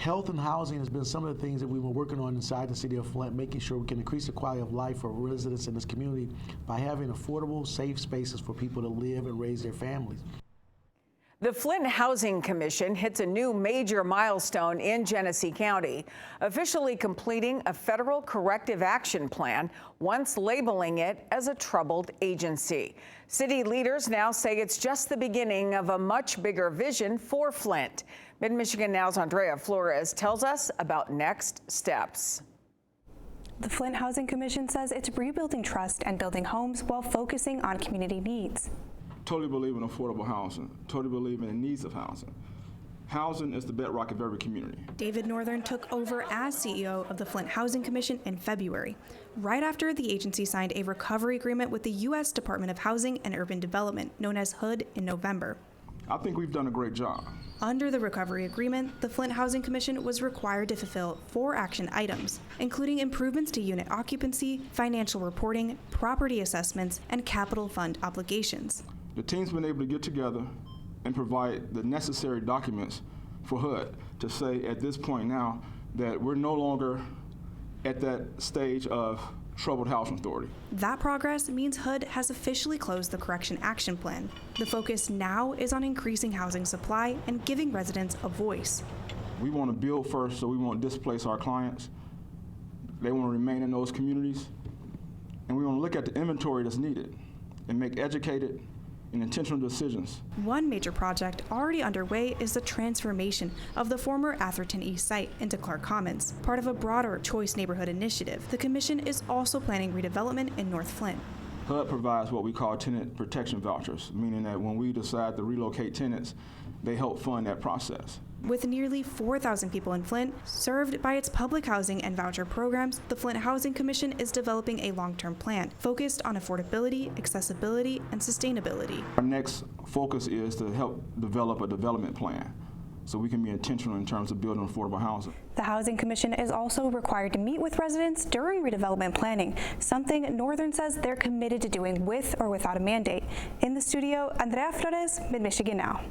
Health and housing has been some of the things that we've been working on inside the city of Flint, making sure we can increase the quality of life for residents in this community by having affordable, safe spaces for people to live and raise their families. The Flint Housing Commission hits a new major milestone in Genesee County, officially completing a federal corrective action plan, once labeling it as a troubled agency. City leaders now say it's just the beginning of a much bigger vision for Flint. Mid-Michigan Now's Andrea Flores tells us about next steps. The Flint Housing Commission says it's rebuilding trust and building homes while focusing on community needs. Totally believe in affordable housing, totally believe in the needs of housing. Housing is the bedrock of every community. David Northern took over as CEO of the Flint Housing Commission in February, right after the agency signed a recovery agreement with the U.S. Department of Housing and Urban Development, known as HUD, in November. I think we've done a great job. Under the recovery agreement, the Flint Housing Commission was required to fulfill 4 action items, including improvements to unit occupancy, financial reporting, property assessments, and capital fund obligations. The team's been able to get together and provide the necessary documents for HUD to say at this point now that we're no longer at that stage of troubled housing authority. That progress means HUD has officially closed the correction action plan. The focus now is on increasing housing supply and giving residents a voice. We want to build first, so we won't displace our clients. They want to remain in those communities. And we want to look at the inventory that's needed and make educated and intentional decisions. One major project already underway is the transformation of the former Atherton East site into Clark Commons, part of a broader Choice Neighborhood initiative. The commission is also planning redevelopment in North Flint. HUD provides what we call tenant protection vouchers, meaning that when we decide to relocate tenants, they help fund that process. With nearly 4,000 people in Flint served by its public housing and voucher programs, the Flint Housing Commission is developing a long-term plan focused on affordability, accessibility, and sustainability. Our next focus is to help develop a development plan so we can be intentional in terms of building affordable housing. The Housing Commission is also required to meet with residents during redevelopment planning, something Northern says they're committed to doing with or without a mandate. In the studio, Andrea Flores, Mid-Michigan Now.